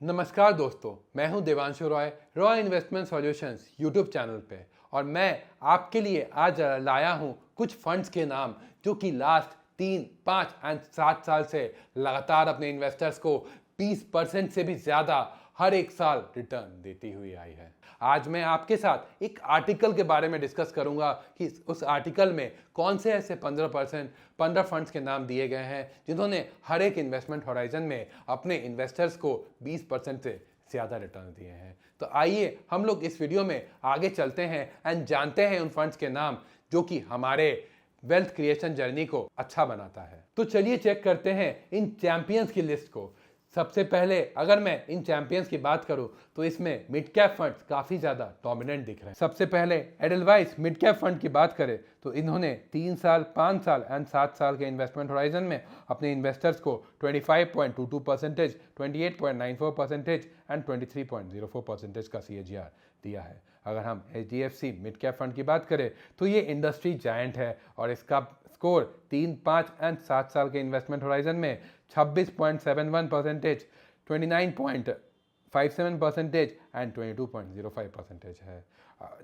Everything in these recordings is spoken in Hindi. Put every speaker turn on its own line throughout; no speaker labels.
नमस्कार दोस्तों, मैं हूं Devanshu Roy, Roy investment solutions YouTube channel पे। और मैं आपके लिए आज लाया हूं कुछ फंड्स के नाम जो कि लास्ट 3, 5 एंड 7 साल से लगातार अपने इन्वेस्टर्स को 20% से भी ज़्यादा हर एक साल रिटर्न देती हुई आई है। आज मैं आपके साथ एक आर्टिकल के बारे में डिस्कस करूंगा कि उस आर्टिकल में कौन से ऐसे 15 फंड्स के नाम दिए गए हैं जिन्होंने हर एक इन्वेस्टमेंट होराइजन में अपने इन्वेस्टर्स को 20% से ज़्यादा रिटर्न दिए हैं। तो आइए हम लोग इस वीडियो में आगे चलते हैं एंड जानते हैं उन फंड्स के नाम जो कि हमारे वेल्थ क्रिएशन जर्नी को अच्छा बनाता है। तो चलिए चेक करते हैं इन चैंपियंस की लिस्ट को। सबसे पहले अगर मैं इन चैंपियंस की बात करूं तो इसमें मिड कैप फंड्स काफी ज्यादा डोमिनेंट दिख रहे हैं। सबसे पहले एडलवाइस मिड कैप फंड की बात करें तो इन्होंने 3 साल, 5 साल एंड 7 साल के इन्वेस्टमेंट होराइजन में अपने इन्वेस्टर्स को 25.22%, 28.94% एंड 23.04% का CAGR दिया है। अगर हम HDFC मिड कैप फंड की बात करें तो ये इंडस्ट्री जायंट है और इसका स्कोर 3, 5 एंड 7 साल के इन्वेस्टमेंट होराइजन में 26.71%, 29.57% एंड 22.05% है।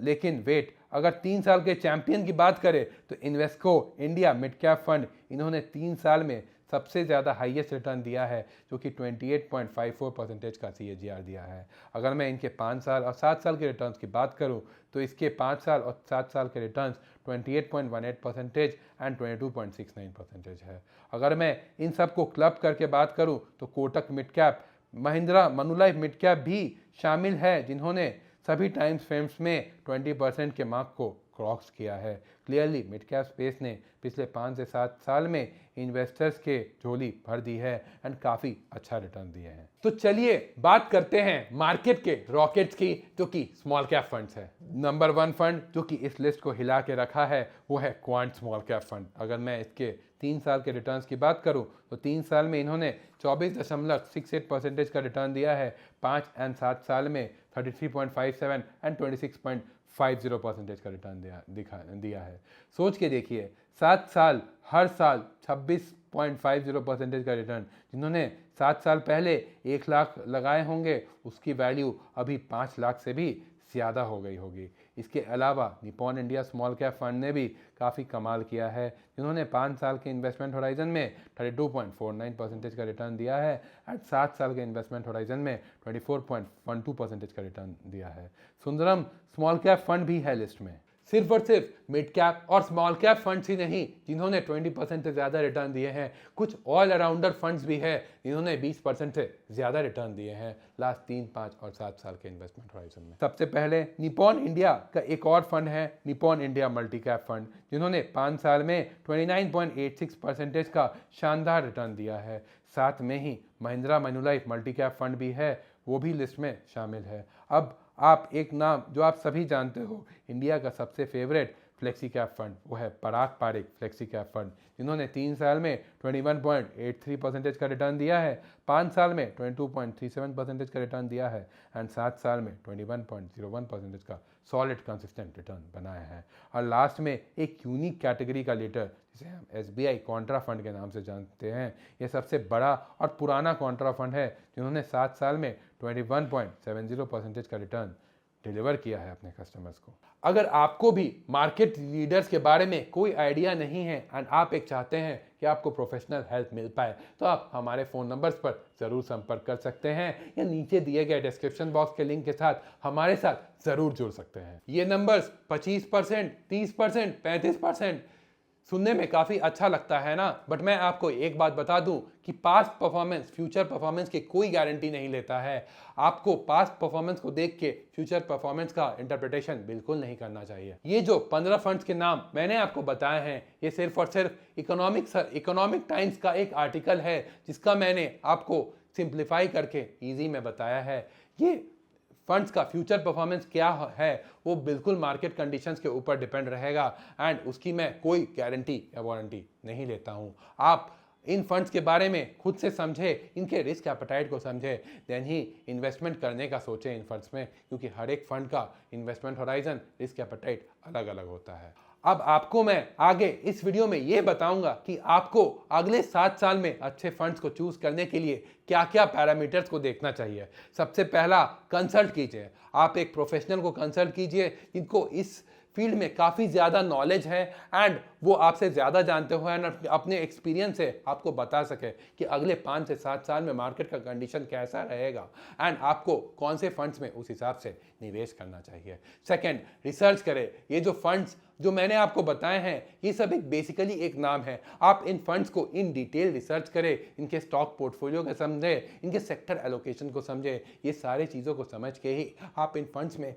लेकिन वेट, अगर 3 साल के चैंपियन की बात करें तो Invesco India mid cap fund इन्होंने 3 साल में सबसे ज़्यादा हाईएस्ट रिटर्न दिया है जो कि 28.54% का CAGR दिया है। अगर मैं इनके 5 साल और 7 साल के रिटर्न्स की बात करूं तो इसके 5 साल और 7 साल के रिटर्न्स 28.18% एंड 22.69% है। अगर मैं इन सब को क्लब करके बात करूं तो Kotak mid cap, Mahindra Manulife mid cap भी शामिल है जिन्होंने सभी टाइम फ्रेम्स में 20% के मार्क को क्रॉस किया है। क्लियरली मिड कैप स्पेस ने पिछले 5 से 7 साल में इन्वेस्टर्स के झोली भर दी है एंड काफ़ी अच्छा रिटर्न दिए हैं। तो चलिए बात करते हैं मार्केट के रॉकेट्स की जो कि स्मॉल कैप फंड्स है। नंबर 1 फंड जो कि इस लिस्ट को हिला के रखा है वो है क्वांट स्मॉल कैप फंड। अगर मैं इसके 3 साल के रिटर्न्स की बात करूं तो 3 साल में इन्होंने 24.68% का रिटर्न दिया है, 5 एंड 7 साल में 33.57 एंड 26.50% का रिटर्न दिया है। सोच के देखिए, 7 साल हर साल 26.50% का रिटर्न। जिन्होंने 7 साल पहले 1 लाख लगाए होंगे उसकी वैल्यू अभी 5 लाख से भी ज़्यादा हो गई होगी। इसके अलावा Nippon India small cap fund ने भी काफ़ी कमाल किया है जिन्होंने 5 साल के इन्वेस्टमेंट होराइजन में 32.49% का रिटर्न दिया है एंड 7 साल के इन्वेस्टमेंट होराइजन में 24.12% का रिटर्न दिया है। सुंदरम स्मॉल कैप फंड भी है लिस्ट में। सिर्फ और सिर्फ मिड कैप और स्मॉल कैप फंड्स ही नहीं जिन्होंने 20% से ज़्यादा रिटर्न दिए हैं, कुछ ऑल अराउंडर फंड्स भी है जिन्होंने 20% से ज़्यादा रिटर्न दिए हैं लास्ट 3, 5 और 7 साल के इन्वेस्टमेंट होराइजन में। सबसे पहले निपॉन इंडिया का एक और फंड है Nippon India multi cap fund, जिन्होंने 5 साल में 29.86% का शानदार रिटर्न दिया है। साथ में ही Mahindra Manulife multi cap fund भी है, वो भी लिस्ट में शामिल है। अब आप एक नाम जो आप सभी जानते हो, इंडिया का सबसे फेवरेट फ्लेक्सी कैप फंड, वो है पराग पारिक फ्लेक्सी कैप फंड, जिन्होंने 3 साल में 21.83% का रिटर्न दिया है, 5 साल में 22.37% का रिटर्न दिया है एंड 7 साल में 21.01% का सॉलिड कंसिस्टेंट रिटर्न बनाया है। और लास्ट में एक यूनिक कैटेगरी का लीडर जिसे हम SBI कॉन्ट्रा फंड के नाम से जानते हैं, ये सबसे बड़ा और पुराना कॉन्ट्रा फंड है जिन्होंने 7 साल में 21.70% का रिटर्न डिलीवर किया है अपने कस्टमर्स को। अगर आपको भी मार्केट लीडर्स के बारे में कोई आइडिया नहीं है एंड आप एक चाहते हैं कि आपको प्रोफेशनल हेल्प मिल पाए तो आप हमारे फ़ोन नंबर्स पर ज़रूर संपर्क कर सकते हैं या नीचे दिए गए डिस्क्रिप्शन बॉक्स के लिंक के साथ हमारे साथ ज़रूर जुड़ सकते हैं। ये नंबर्स 25%, 30%, 35% सुनने में काफ़ी अच्छा लगता है ना, बट मैं आपको एक बात बता दूं कि पास्ट परफॉर्मेंस फ्यूचर परफॉर्मेंस की कोई गारंटी नहीं लेता है। आपको पास्ट परफॉर्मेंस को देख के फ्यूचर परफॉर्मेंस का इंटरप्रिटेशन बिल्कुल नहीं करना चाहिए। ये जो 15 फंड्स के नाम मैंने आपको बताए हैं, ये सिर्फ और सिर्फ इकोनॉमिक टाइम्स का एक आर्टिकल है जिसका मैंने आपको सिंप्लीफाई करके ईजी में बताया है। ये फंड्स का फ्यूचर परफॉर्मेंस क्या है वो बिल्कुल मार्केट कंडीशंस के ऊपर डिपेंड रहेगा एंड उसकी मैं कोई गारंटी या वारंटी नहीं लेता हूँ। आप इन फंड्स के बारे में खुद से समझे, इनके रिस्क एपेटाइट को समझे, देन ही इन्वेस्टमेंट करने का सोचें इन फंड्स में, क्योंकि हर एक फंड का इन्वेस्टमेंट होराइजन, रिस्क एपेटाइट अलग अलग होता है। अब आपको मैं आगे इस वीडियो में ये बताऊंगा कि आपको अगले 7 साल में अच्छे फंड्स को चूज करने के लिए क्या क्या पैरामीटर्स को देखना चाहिए। सबसे पहला, कंसल्ट कीजिए। आप एक प्रोफेशनल को कंसल्ट कीजिए जिनको इस फील्ड में काफ़ी ज़्यादा नॉलेज है एंड वो आपसे ज़्यादा जानते हो एंड अपने एक्सपीरियंस से आपको बता सके कि अगले 5 से 7 साल में मार्केट का कंडीशन कैसा रहेगा एंड आपको कौन से फंड्स में उस हिसाब से निवेश करना चाहिए। सेकंड, रिसर्च करें। ये जो फंड्स जो मैंने आपको बताए हैं ये सब एक बेसिकली एक नाम है। आप इन फंड्स को इन डिटेल रिसर्च करें, इनके स्टॉक पोर्टफोलियो को समझें, इनके सेक्टर एलोकेशन को समझें। ये सारी चीज़ों को समझ के ही आप इन फंड्स में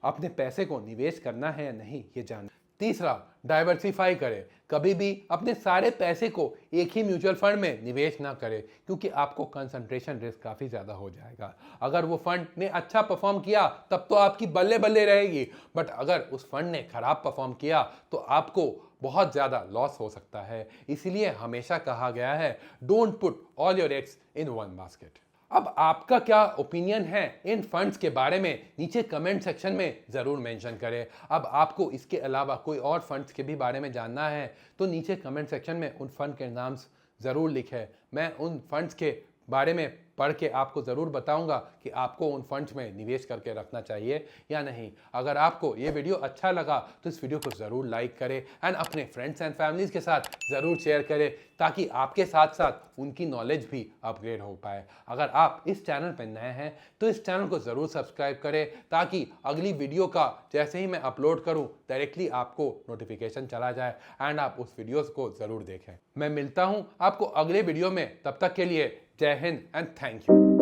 अपने पैसे को निवेश करना है या नहीं ये जान। तीसरा, डाइवर्सिफाई करें। कभी भी अपने सारे पैसे को एक ही म्यूचुअल फंड में निवेश ना करें क्योंकि आपको कंसंट्रेशन रिस्क काफ़ी ज़्यादा हो जाएगा। अगर वो फंड ने अच्छा परफॉर्म किया तब तो आपकी बल्ले बल्ले रहेगी, बट अगर उस फंड ने खराब परफॉर्म किया तो आपको बहुत ज़्यादा लॉस हो सकता है। इसीलिए हमेशा कहा गया है, don't put all your eggs in one basket. अब आपका क्या ओपिनियन है इन फंड्स के बारे में नीचे कमेंट सेक्शन में ज़रूर मेंशन करें। अब आपको इसके अलावा कोई और फंड्स के भी बारे में जानना है तो नीचे कमेंट सेक्शन में उन फंड के नाम ज़रूर लिखें। मैं उन फंड्स के बारे में पढ़ के आपको ज़रूर बताऊंगा कि आपको उन फंड्स में निवेश करके रखना चाहिए या नहीं। अगर आपको ये वीडियो अच्छा लगा तो इस वीडियो को ज़रूर लाइक करें एंड अपने फ्रेंड्स एंड फैमिलीज़ के साथ ज़रूर शेयर करें ताकि आपके साथ साथ उनकी नॉलेज भी अपग्रेड हो पाए। अगर आप इस चैनल पर नए हैं तो इस चैनल को ज़रूर सब्सक्राइब करें ताकि अगली वीडियो का जैसे ही मैं अपलोड करूं डायरेक्टली आपको नोटिफिकेशन चला जाए एंड आप उस वीडियोस को ज़रूर देखें। मैं मिलता हूं आपको अगले वीडियो में, तब तक के लिए जय हिंद एंड थैंक यू।